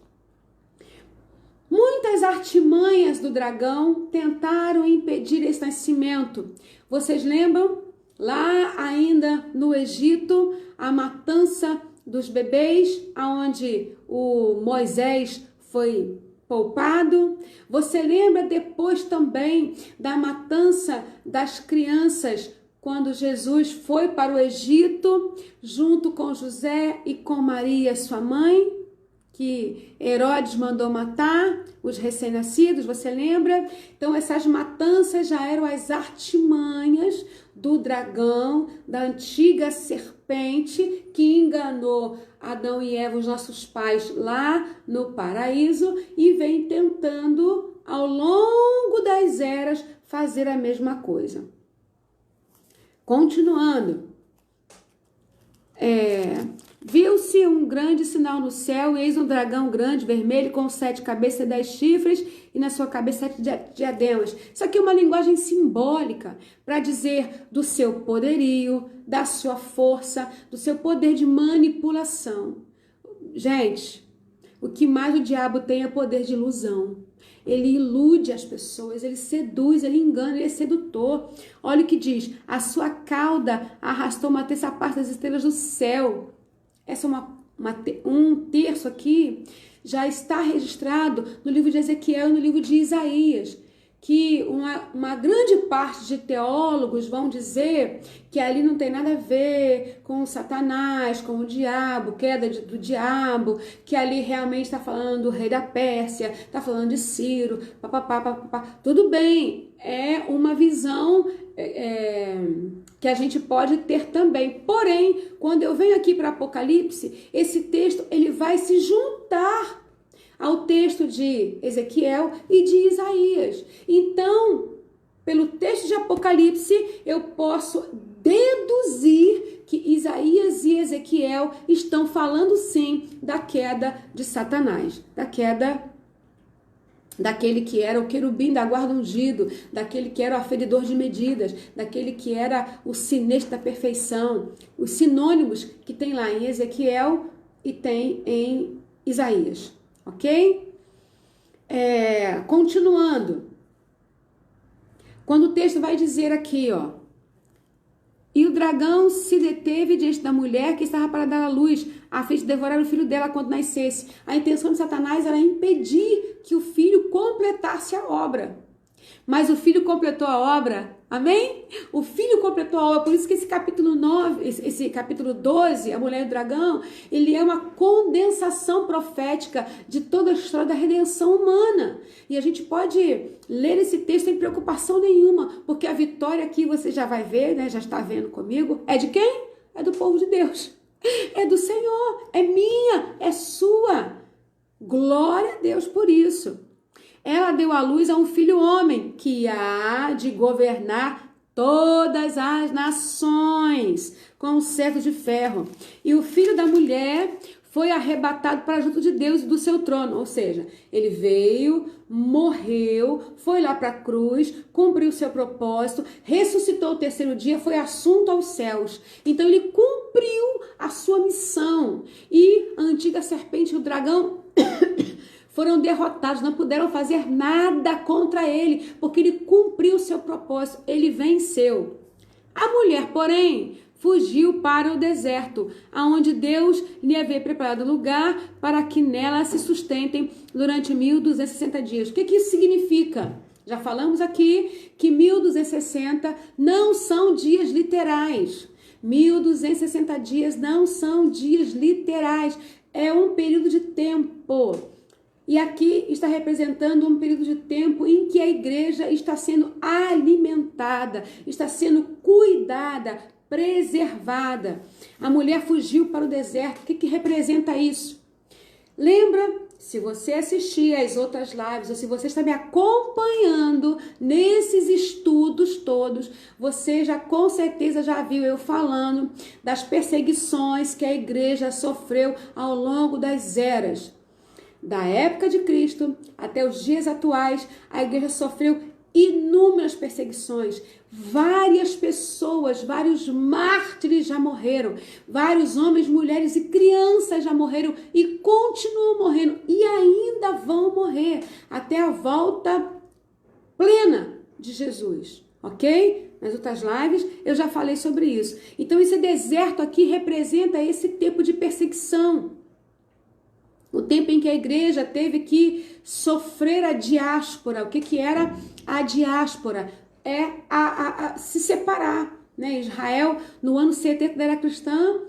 Muitas artimanhas do dragão tentaram impedir esse nascimento. Vocês lembram? Lá ainda no Egito, a matança dos bebês, aonde o Moisés foi poupado. Você lembra depois também da matança das crianças quando Jesus foi para o Egito, junto com José e com Maria, sua mãe, que Herodes mandou matar os recém-nascidos, você lembra? Então essas matanças já eram as artimanhas do dragão, da antiga serpente que enganou Adão e Eva, os nossos pais, lá no paraíso, e vem tentando, ao longo das eras, fazer a mesma coisa. Continuando, viu-se um grande sinal no céu, e eis um dragão grande, vermelho, com 7 cabeças e 10 chifres, e na sua cabeça 7 diademas. Isso aqui é uma linguagem simbólica para dizer do seu poderio, da sua força, do seu poder de manipulação. Gente, o que mais o diabo tem é poder de ilusão. Ele ilude as pessoas, ele seduz, ele engana, ele é sedutor. Olha o que diz: a sua cauda arrastou uma terça parte das estrelas do céu. Essa é um terço aqui já está registrado no livro de Ezequiel e no livro de Isaías, que uma grande parte de teólogos vão dizer que ali não tem nada a ver com Satanás, com o diabo, queda do diabo, que ali realmente está falando do rei da Pérsia, está falando de Ciro, papapá. Tudo bem, é uma visão que a gente pode ter também. Porém, quando eu venho aqui para Apocalipse, esse texto ele vai se juntar ao texto de Ezequiel e de Isaías. Então, pelo texto de Apocalipse, eu posso deduzir que Isaías e Ezequiel estão falando sim da queda de Satanás, da queda daquele que era o querubim da guarda ungido, daquele que era o aferidor de medidas, daquele que era o sinete da perfeição, os sinônimos que tem lá em Ezequiel e tem em Isaías, ok? Continuando, quando o texto vai dizer aqui, ó, e o dragão se deteve diante da mulher que estava para dar à luz, a fim de devorar o filho dela quando nascesse. A intenção de Satanás era impedir que o filho completasse a obra. Mas o filho completou a obra, amém? O filho completou a obra, por isso que esse capítulo 9, esse capítulo 12, a mulher e o dragão, ele é uma condensação profética de toda a história da redenção humana. E a gente pode ler esse texto sem preocupação nenhuma, porque a vitória aqui você já vai ver, né? Já está vendo comigo, é de quem? É do povo de Deus, é do Senhor, é minha, é sua. Glória a Deus por isso. Ela deu à luz a um filho homem que há de governar todas as nações com um cetro de ferro. E o filho da mulher foi arrebatado para junto de Deus e do seu trono. Ou seja, ele veio, morreu, foi lá para a cruz, cumpriu o seu propósito, ressuscitou o terceiro dia, foi assunto aos céus. Então ele cumpriu a sua missão. E a antiga serpente e o dragão foram derrotados, não puderam fazer nada contra ele, porque ele cumpriu o seu propósito, ele venceu. A mulher, porém, fugiu para o deserto, aonde Deus lhe havia preparado lugar para que nela se sustentem durante 1260 dias. O que isso significa? Já falamos aqui que 1260 não são dias literais. 1260 dias não são dias literais, é um período de tempo. E aqui está representando um período de tempo em que a igreja está sendo alimentada, está sendo cuidada, preservada. A mulher fugiu para o deserto. O que representa isso? Lembra, se você assistir às outras lives, ou se você está me acompanhando nesses estudos todos, você já com certeza já viu eu falando das perseguições que a igreja sofreu ao longo das eras. Da época de Cristo até os dias atuais, a igreja sofreu inúmeras perseguições. Várias pessoas, vários mártires já morreram. Vários homens, mulheres e crianças já morreram e continuam morrendo. E ainda vão morrer até a volta plena de Jesus. Ok? Nas outras lives eu já falei sobre isso. Então esse deserto aqui representa esse tempo de perseguição. O tempo em que a igreja teve que sofrer a diáspora. O que era a diáspora? É se separar, né? Israel, no ano 70 da era cristã,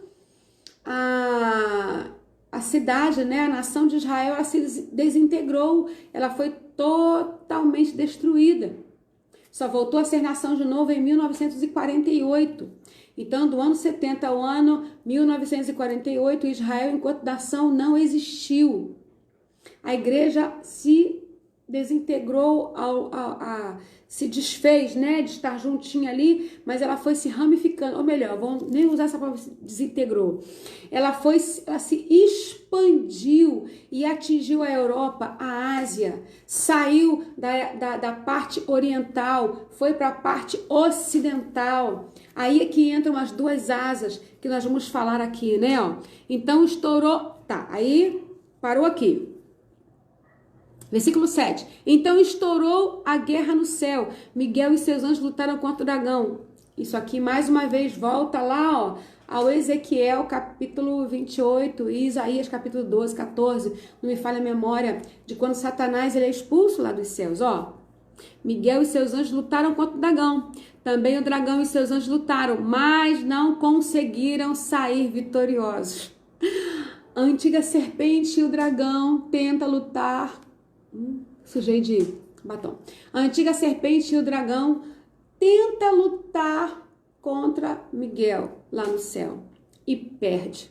a cidade, né, a nação de Israel, ela se desintegrou, ela foi totalmente destruída. Só voltou a ser nação de novo em 1948. Então, do ano 70 ao ano 1948, Israel, enquanto nação, não existiu. A igreja se desintegrou, se desfez, né, de estar juntinha ali, mas ela foi se ramificando, ou melhor, vamos nem usar essa palavra desintegrou. Ela se expandiu e atingiu a Europa, a Ásia, saiu da parte oriental, foi para a parte ocidental. Aí é que entram as duas asas que nós vamos falar aqui, né, ó. Então estourou, tá, aí parou aqui. Versículo 7. Então estourou a guerra no céu. Miguel e seus anjos lutaram contra o dragão. Isso aqui, mais uma vez, volta lá, ó, ao Ezequiel, capítulo 28, e Isaías, capítulo 12, 14. Não me falha a memória de quando Satanás ele é expulso lá dos céus, ó. Miguel e seus anjos lutaram contra o dragão. Também o dragão e seus anjos lutaram, mas não conseguiram sair vitoriosos. A antiga serpente e o dragão tentam lutar. Sujei de batom. A antiga serpente e o dragão tenta lutar contra Miguel lá no céu e perde.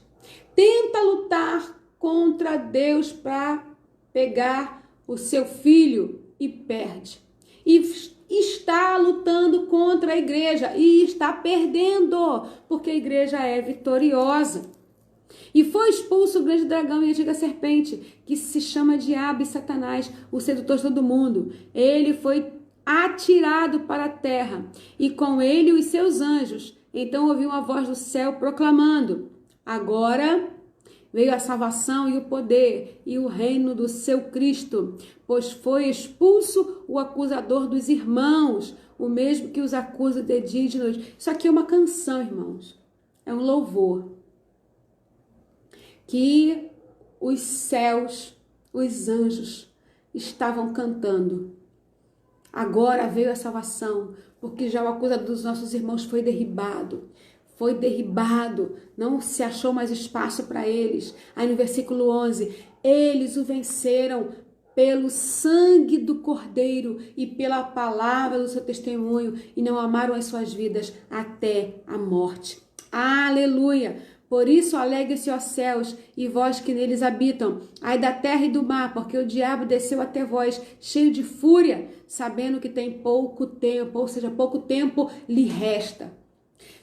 Tenta lutar contra Deus para pegar o seu filho e perde. E está lutando contra a igreja e está perdendo, porque a igreja é vitoriosa. E foi expulso o grande dragão e a antiga serpente, que se chama Diabo e Satanás, o sedutor de todo mundo. Ele foi atirado para a terra, e com ele os seus anjos. Então ouviu uma voz do céu proclamando: agora veio a salvação e o poder e o reino do seu Cristo, pois foi expulso o acusador dos irmãos, o mesmo que os acusa de dia e de noite. Isso aqui é uma canção, irmãos. É um louvor que os céus, os anjos estavam cantando. Agora veio a salvação, porque já o acusador dos nossos irmãos foi derribado. Foi derribado, não se achou mais espaço para eles. Aí no versículo 11, eles o venceram pelo sangue do Cordeiro e pela palavra do seu testemunho, e não amaram as suas vidas até a morte. Aleluia! Por isso alegre-se, ó céus, e vós que neles habitam, ai da terra e do mar, porque o diabo desceu até vós, cheio de fúria, sabendo que tem pouco tempo, ou seja, pouco tempo lhe resta.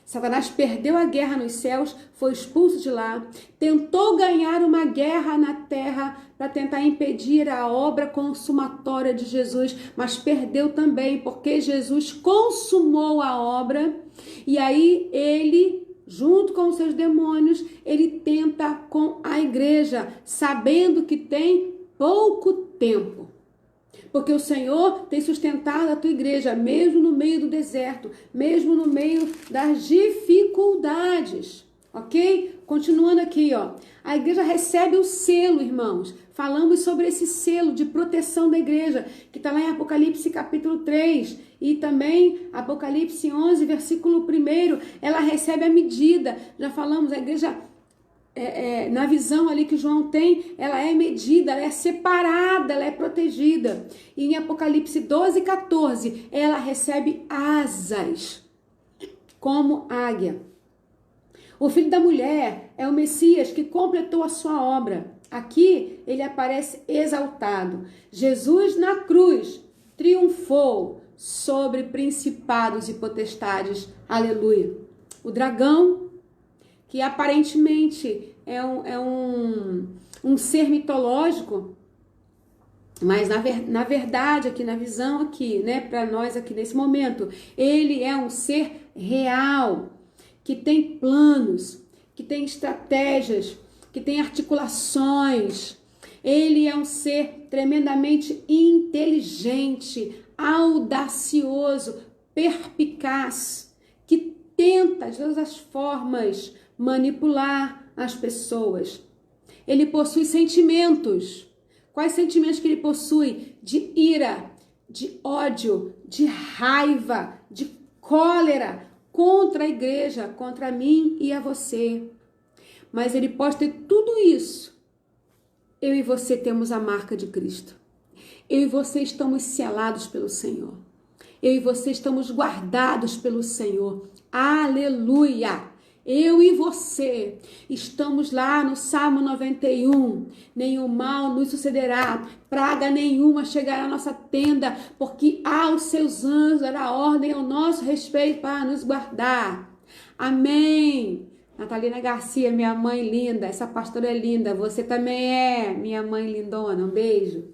Satanás perdeu a guerra nos céus, foi expulso de lá, tentou ganhar uma guerra na terra para tentar impedir a obra consumatória de Jesus, mas perdeu também, porque Jesus consumou a obra, e aí ele, junto com os seus demônios, ele tenta com a igreja, sabendo que tem pouco tempo. Porque o Senhor tem sustentado a tua igreja, mesmo no meio do deserto, mesmo no meio das dificuldades, ok? Continuando aqui, ó. A igreja recebe o selo, irmãos. Falamos sobre esse selo de proteção da igreja, que está lá em Apocalipse capítulo 3 e também Apocalipse 11, versículo 1. Ela recebe a medida. Já falamos, a igreja, na visão ali que João tem, ela é medida, ela é separada, ela é protegida. E em Apocalipse 12, 14, ela recebe asas, como águia. O filho da mulher é o Messias que completou a sua obra. Aqui ele aparece exaltado. Jesus na cruz triunfou sobre principados e potestades. Aleluia. O dragão, que aparentemente é um ser mitológico, mas na verdade, aqui na visão aqui, né, para nós aqui nesse momento, ele é um ser real, que tem planos, que tem estratégias, que tem articulações. Ele é um ser tremendamente inteligente, audacioso, perspicaz, que tenta de todas as formas manipular as pessoas. Ele possui sentimentos. Quais sentimentos que ele possui? De ira, de ódio, de raiva, de cólera contra a igreja, contra mim e a você. Mas ele pode ter tudo isso. Eu e você temos a marca de Cristo. Eu e você estamos selados pelo Senhor. Eu e você estamos guardados pelo Senhor. Aleluia! Eu e você estamos lá no Salmo 91. Nenhum mal nos sucederá, praga nenhuma chegará à nossa tenda, porque aos seus anjos dará ordem ao nosso respeito para nos guardar. Amém. Natalina Garcia, minha mãe linda, essa pastora é linda, você também é, minha mãe lindona, um beijo.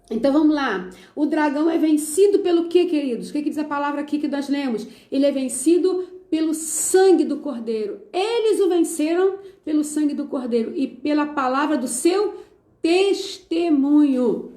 Então vamos lá, o dragão é vencido pelo quê, queridos? O que diz a palavra aqui que nós lemos? Ele é vencido pelo sangue do Cordeiro. Eles o venceram pelo sangue do Cordeiro e pela palavra do seu testemunho.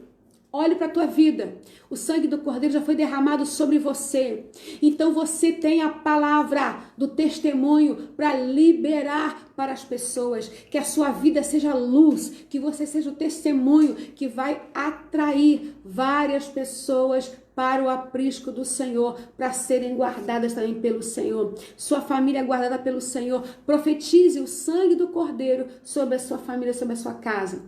Olhe para a tua vida. O sangue do Cordeiro já foi derramado sobre você. Então você tem a palavra do testemunho para liberar para as pessoas. Que a sua vida seja luz, que você seja o testemunho que vai atrair várias pessoas para o aprisco do Senhor, para serem guardadas também pelo Senhor. Sua família é guardada pelo Senhor. Profetize o sangue do Cordeiro sobre a sua família, sobre a sua casa.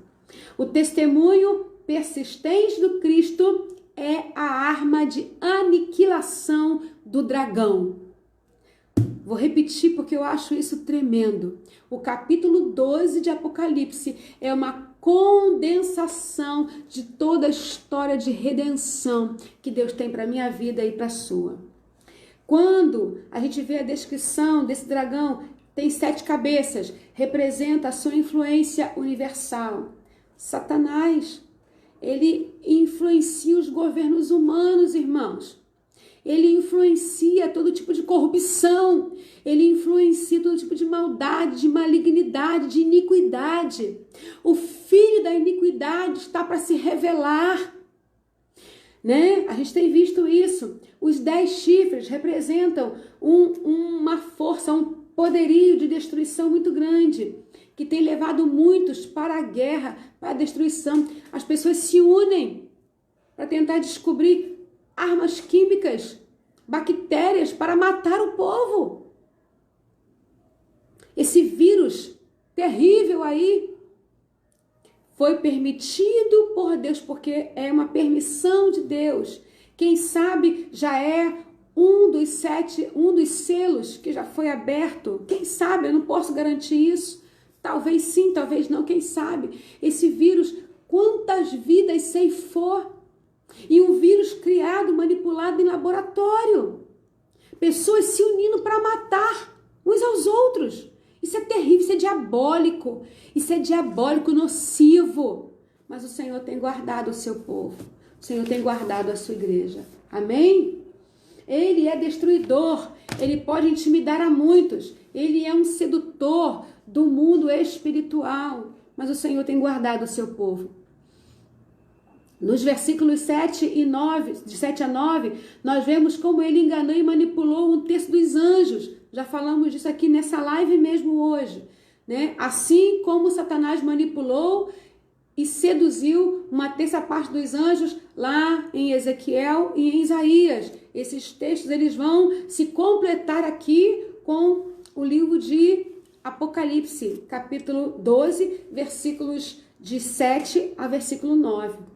O testemunho persistente do Cristo é a arma de aniquilação do dragão. Vou repetir porque eu acho isso tremendo. O capítulo 12 de Apocalipse é uma condensação de toda a história de redenção que Deus tem para a minha vida e para a sua. Quando a gente vê a descrição desse dragão, tem 7 cabeças, representa a sua influência universal. Satanás, ele influencia os governos humanos, irmãos. Ele influencia todo tipo de corrupção. Ele influencia todo tipo de maldade, de malignidade, de iniquidade. O filho da iniquidade está para se revelar. Né? A gente tem visto isso. Os 10 chifres representam uma força, um poderio de destruição muito grande, que tem levado muitos para a guerra, para a destruição. As pessoas se unem para tentar descobrir armas químicas, bactérias para matar o povo. Esse vírus terrível aí foi permitido por Deus, porque é uma permissão de Deus. Quem sabe já é um dos selos que já foi aberto. Quem sabe? Eu não posso garantir isso. Talvez sim, talvez não, quem sabe? Esse vírus, quantas vidas ceifou? E um vírus criado, manipulado em laboratório. Pessoas se unindo para matar uns aos outros. Isso é terrível, isso é diabólico. Isso é diabólico, nocivo. Mas o Senhor tem guardado o seu povo. O Senhor tem guardado a sua igreja. Amém? Ele é destruidor. Ele pode intimidar a muitos. Ele é um sedutor do mundo espiritual. Mas o Senhor tem guardado o seu povo. Nos versículos 7 e 9, de 7 a 9, nós vemos como ele enganou e manipulou um terço dos anjos. Já falamos disso aqui nessa live mesmo hoje, né? Assim como Satanás manipulou e seduziu uma terça parte dos anjos lá em Ezequiel e em Isaías. Esses textos eles vão se completar aqui com o livro de Apocalipse, capítulo 12, versículos de 7 a versículo 9.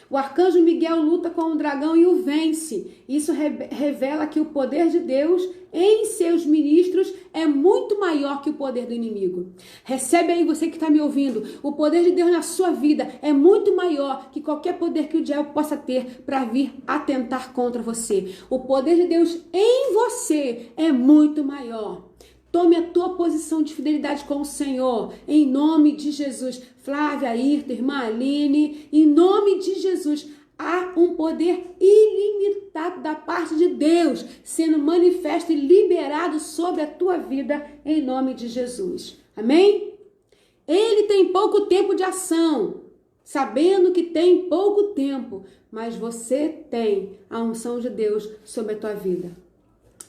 O arcanjo Miguel luta com o dragão e o vence. Isso revela que o poder de Deus em seus ministros é muito maior que o poder do inimigo. Recebe aí você que está me ouvindo. O poder de Deus na sua vida é muito maior que qualquer poder que o diabo possa ter para vir atentar contra você. O poder de Deus em você é muito maior. Tome a tua posição de fidelidade com o Senhor, em nome de Jesus. Flávia, Ayrton, irmã Aline, em nome de Jesus, há um poder ilimitado da parte de Deus, sendo manifesto e liberado sobre a tua vida, em nome de Jesus. Amém? Ele tem pouco tempo de ação, sabendo que tem pouco tempo, mas você tem a unção de Deus sobre a tua vida.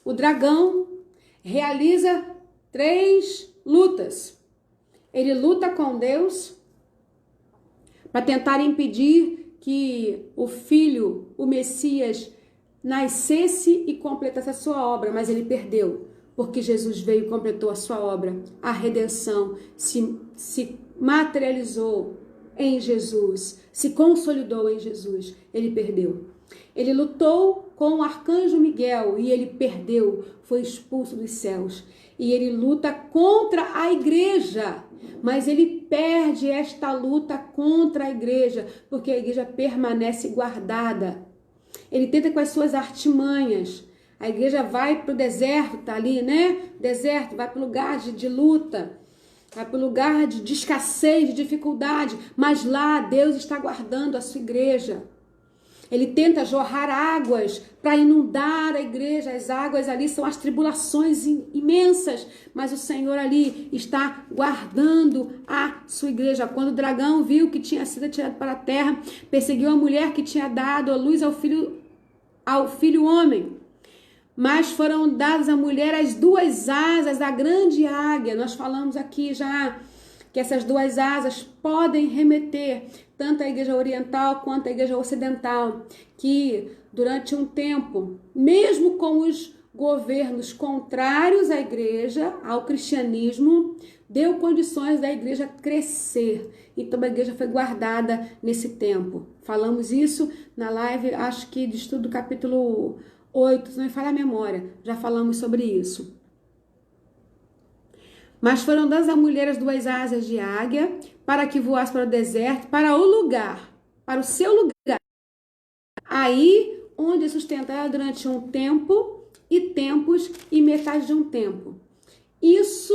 O dragão realiza 3 lutas. Ele luta com Deus para tentar impedir que o Filho, o Messias, nascesse e completasse a sua obra, mas ele perdeu, porque Jesus veio e completou a sua obra. A redenção se materializou em Jesus, se consolidou em Jesus. Ele perdeu. Ele lutou com o arcanjo Miguel e ele perdeu, foi expulso dos céus. E ele luta contra a igreja, mas ele perde esta luta contra a igreja, porque a igreja permanece guardada. Ele tenta com as suas artimanhas. A igreja vai para o deserto, tá ali, né? Deserto, vai para o lugar de luta, vai para o lugar de escassez, de dificuldade, mas lá Deus está guardando a sua igreja. Ele tenta jorrar águas para inundar a igreja. As águas ali são as tribulações imensas, mas o Senhor ali está guardando a sua igreja. Quando o dragão viu que tinha sido atirado para a terra, perseguiu a mulher que tinha dado a luz ao filho homem. Mas foram dadas à mulher as duas asas da grande águia. Nós falamos aqui já que essas duas asas podem remeter tanto à igreja oriental quanto à igreja ocidental, que durante um tempo, mesmo com os governos contrários à igreja, ao cristianismo, deu condições da igreja crescer. Então a igreja foi guardada nesse tempo. Falamos isso na live, acho que de estudo do capítulo 8, se não me falha a memória, já falamos sobre isso. Mas foram dadas à mulher as duas asas de águia, para que voasse para o deserto, para o lugar, para o seu lugar. Aí, onde sustentará durante um tempo, e tempos, e metade de um tempo. Isso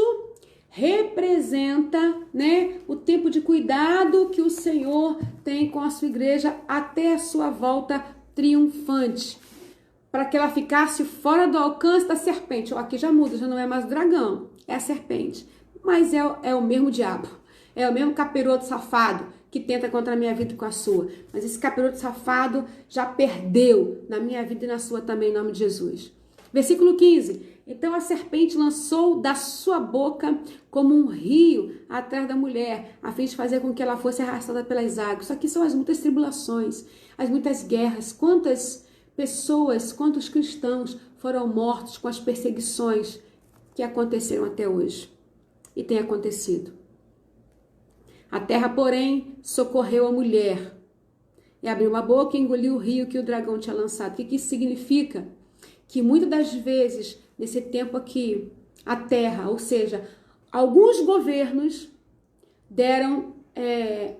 representa, né, o tempo de cuidado que o Senhor tem com a sua igreja até a sua volta triunfante, para que ela ficasse fora do alcance da serpente. Aqui já muda, já não é mais o dragão, é a serpente. Mas é o mesmo diabo, é o mesmo capiroto safado que tenta contra a minha vida e com a sua. Mas esse capiroto safado já perdeu na minha vida e na sua também, em nome de Jesus. Versículo 15. Então a serpente lançou da sua boca como um rio atrás da mulher, a fim de fazer com que ela fosse arrastada pelas águas. Isso aqui são as muitas tribulações, as muitas guerras. Quantas pessoas, quantos cristãos foram mortos com as perseguições que aconteceram até hoje e tem acontecido. A terra, porém, socorreu a mulher e abriu a boca e engoliu o rio que o dragão tinha lançado. O que isso significa? Que muitas das vezes, nesse tempo aqui, a terra, ou seja, alguns governos deram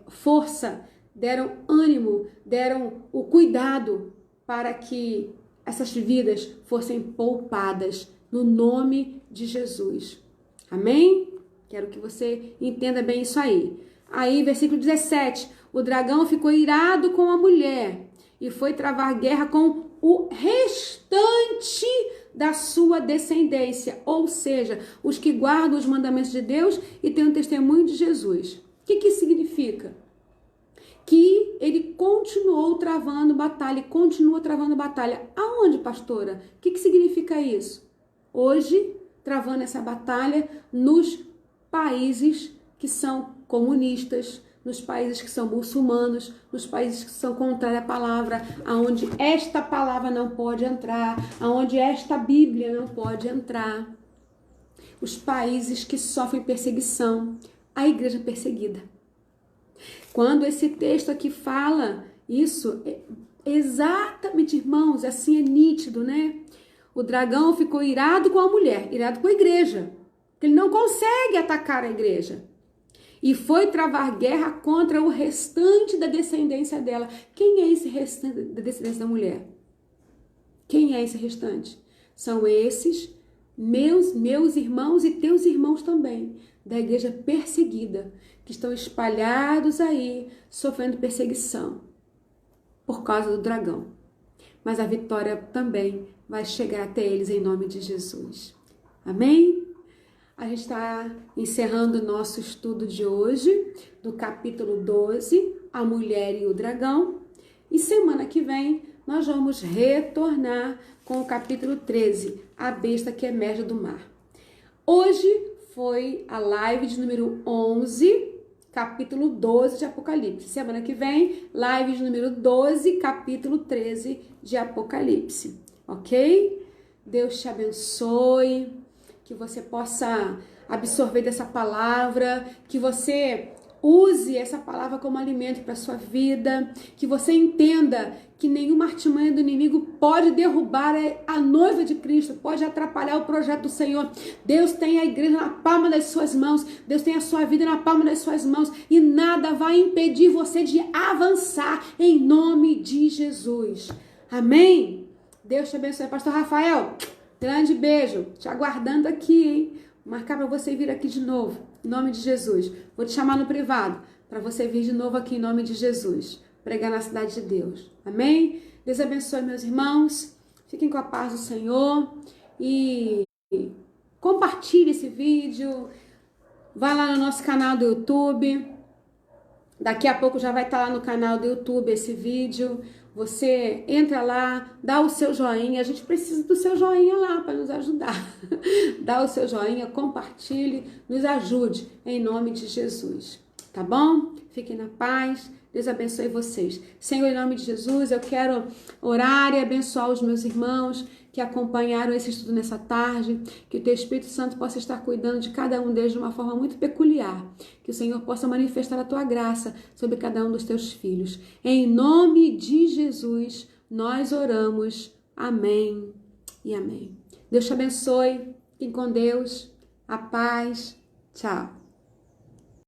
força, deram ânimo, deram o cuidado para que essas vidas fossem poupadas no nome de Jesus. Amém? Quero que você entenda bem isso aí. Aí, versículo 17. O dragão ficou irado com a mulher e foi travar guerra com o restante da sua descendência. Ou seja, os que guardam os mandamentos de Deus e têm o testemunho de Jesus. O que isso significa? Que ele continuou travando batalha, continua travando batalha. Aonde, pastora? O que significa isso? Hoje, travando essa batalha nos países que são comunistas, nos países que são muçulmanos, nos países que são contrários à palavra, aonde esta palavra não pode entrar, aonde esta Bíblia não pode entrar. Os países que sofrem perseguição, a igreja perseguida. Quando esse texto aqui fala isso, exatamente, irmãos, assim é nítido, né? O dragão ficou irado com a mulher, irado com a igreja, porque ele não consegue atacar a igreja. E foi travar guerra contra o restante da descendência dela. Quem é esse restante da descendência da mulher? Quem é esse restante? São esses meus irmãos e teus irmãos também, da igreja perseguida, que estão espalhados aí, sofrendo perseguição por causa do dragão. Mas a vitória também vai chegar até eles em nome de Jesus. Amém? A gente está encerrando o nosso estudo de hoje, do capítulo 12, a mulher e o dragão. E semana que vem nós vamos retornar com o capítulo 13, a besta que emerge do mar. Hoje foi a live de número 11, capítulo 12 de Apocalipse. Semana que vem, lives número 12, capítulo 13 de Apocalipse. Ok? Deus te abençoe, que você possa absorver dessa palavra, que você use essa palavra como alimento para a sua vida, que você entenda que nenhuma artimanha do inimigo pode derrubar a noiva de Cristo, pode atrapalhar o projeto do Senhor. Deus tem a igreja na palma das suas mãos, Deus tem a sua vida na palma das suas mãos e nada vai impedir você de avançar em nome de Jesus. Amém? Deus te abençoe. Pastor Rafael, grande beijo, te aguardando aqui, hein? Vou marcar para você vir aqui de novo, em nome de Jesus. Vou te chamar no privado, para você vir de novo aqui em nome de Jesus, pregar na cidade de Deus. Amém? Deus abençoe, meus irmãos. Fiquem com a paz do Senhor e compartilhe esse vídeo. Vai lá no nosso canal do YouTube. Daqui a pouco já vai estar lá no canal do YouTube esse vídeo. Você entra lá, dá o seu joinha. A gente precisa do seu joinha lá para nos ajudar. Dá o seu joinha, compartilhe, nos ajude em nome de Jesus. Tá bom? Fiquem na paz. Deus abençoe vocês. Senhor, em nome de Jesus, eu quero orar e abençoar os meus irmãos que acompanharam esse estudo nessa tarde, que o Teu Espírito Santo possa estar cuidando de cada um deles de uma forma muito peculiar, que o Senhor possa manifestar a Tua graça sobre cada um dos Teus filhos. Em nome de Jesus, nós oramos. Amém e amém. Deus te abençoe. Fiquem com Deus. A paz. Tchau.